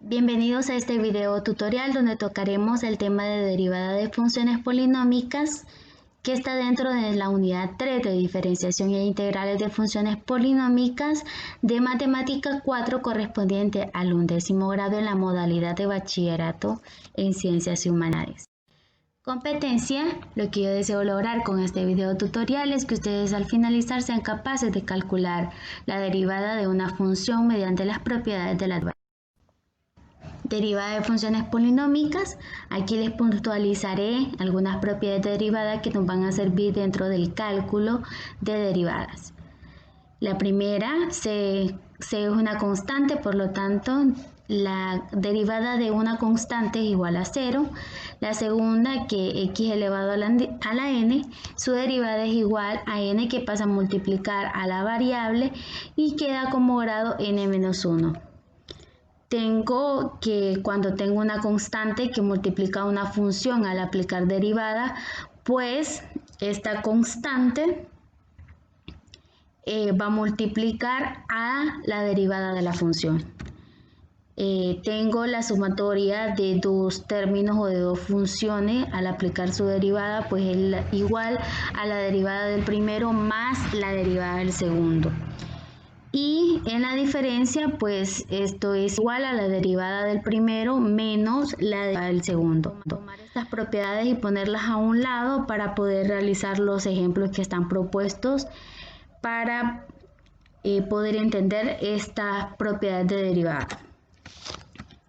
Bienvenidos a este video tutorial donde tocaremos el tema de derivada de funciones polinómicas que está dentro de la unidad 3 de diferenciación e integrales de funciones polinómicas de matemática 4 correspondiente al 11º grado en la modalidad de bachillerato en ciencias y humanidades. Competencia: lo que yo deseo lograr con este video tutorial es que ustedes al finalizar sean capaces de calcular la derivada de una función mediante las propiedades de la derivada de funciones polinómicas. Aquí les puntualizaré algunas propiedades de derivada que nos van a servir dentro del cálculo de derivadas. La primera, C es una constante, por lo tanto la derivada de una constante es igual a 0. La segunda, que x elevado a la n, su derivada es igual a n, que pasa a multiplicar a la variable y queda como grado n-1. Tengo que cuando tengo una constante que multiplica una función al aplicar derivada, pues esta constante va a multiplicar a la derivada de la función. Tengo la sumatoria de dos términos o de dos funciones al aplicar su derivada, pues es igual a la derivada del primero más la derivada del segundo. Y en la diferencia, pues esto es igual a la derivada del primero menos la derivada del segundo. Tomar estas propiedades y ponerlas a un lado para poder realizar los ejemplos que están propuestos para poder entender estas propiedades de derivada.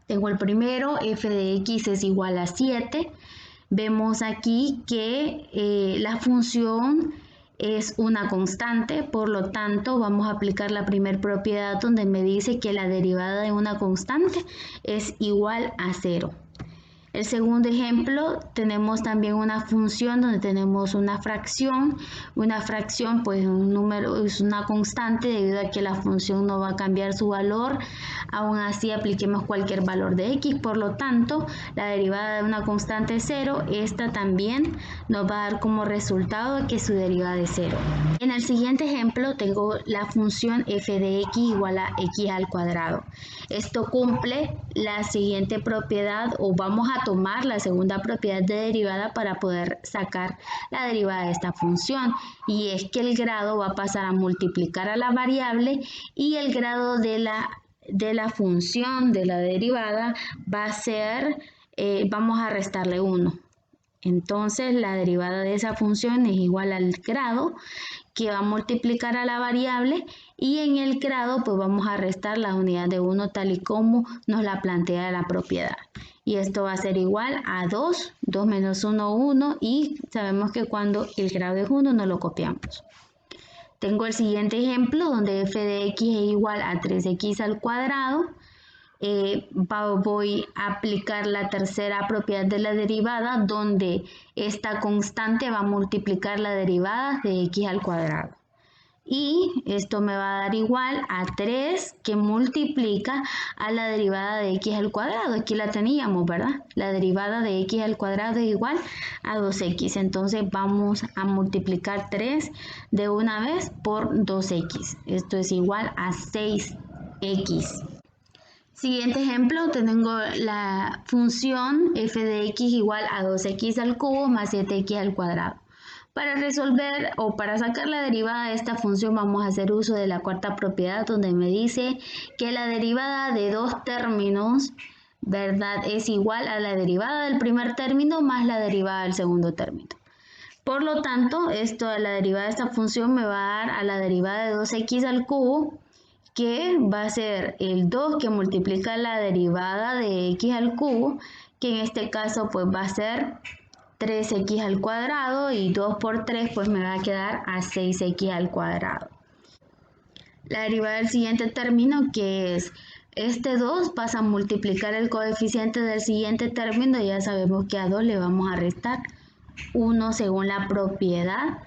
Tengo el primero, f de x es igual a 7. Vemos aquí que la función es una constante, por lo tanto vamos a aplicar la primera propiedad donde me dice que la derivada de una constante es igual a 0. El segundo ejemplo, tenemos también una función donde tenemos una fracción. Una fracción, pues un número es una constante debido a que la función no va a cambiar su valor. Aún así apliquemos cualquier valor de x, por lo tanto la derivada de una constante es 0. Esta también nos va a dar como resultado que su derivada es 0. En el siguiente ejemplo tengo la función f de x igual a x al cuadrado. Esto cumple la siguiente propiedad, o vamos a tomar la segunda propiedad de derivada para poder sacar la derivada de esta función, y es que el grado va a pasar a multiplicar a la variable y el grado de la función de la derivada va a ser, vamos a restarle 1. Entonces la derivada de esa función es igual al grado, que va a multiplicar a la variable, y en el grado pues vamos a restar la unidad de 1 tal y como nos la plantea la propiedad. Y esto va a ser igual a 2, 2 menos 1, 1, y sabemos que cuando el grado es 1 no lo copiamos. Tengo el siguiente ejemplo donde f de x es igual a 3x al cuadrado. Voy a aplicar la tercera propiedad de la derivada, donde esta constante va a multiplicar la derivada de x al cuadrado. Y esto me va a dar igual a 3 que multiplica a la derivada de x al cuadrado. Aquí la teníamos, ¿verdad? La derivada de x al cuadrado es igual a 2x. Entonces vamos a multiplicar 3 de una vez por 2x. Esto es igual a 6x. Siguiente ejemplo, tengo la función f de x igual a 2x al cubo más 7x al cuadrado. Para resolver o para sacar la derivada de esta función vamos a hacer uso de la cuarta propiedad, donde me dice que la derivada de dos términos, ¿verdad?, es igual a la derivada del primer término más la derivada del segundo término. Por lo tanto, la derivada de esta función me va a dar a la derivada de 2x al cubo, que va a ser el 2 que multiplica la derivada de x al cubo, que en este caso pues va a ser 3x al cuadrado, y 2 por 3 pues me va a quedar a 6x al cuadrado. La derivada del siguiente término, que es este 2, pasa a multiplicar el coeficiente del siguiente término, y ya sabemos que a 2 le vamos a restar 1 según la propiedad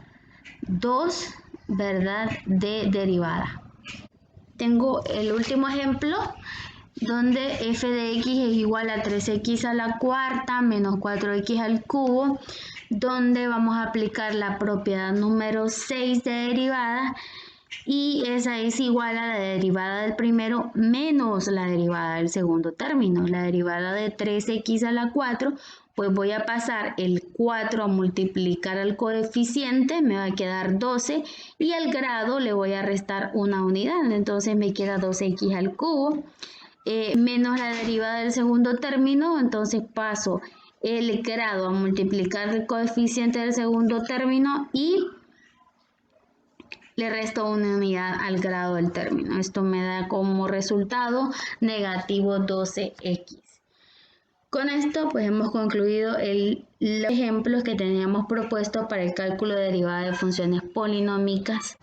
2, ¿verdad?, de derivada. Tengo el último ejemplo, donde f de x es igual a 3x a la cuarta menos 4x al cubo, donde vamos a aplicar la propiedad número 6 de derivada, y esa es igual a la derivada del primero menos la derivada del segundo término. La derivada de 3x a la 4, pues voy a pasar el 4 a multiplicar al coeficiente, me va a quedar 12 y al grado le voy a restar una unidad, entonces me queda 2x al cubo. Menos la derivada del segundo término, entonces paso el grado a multiplicar el coeficiente del segundo término y le resto una unidad al grado del término. Esto me da como resultado negativo 12x. Con esto pues hemos concluido los ejemplos que teníamos propuesto para el cálculo de derivada de funciones polinómicas.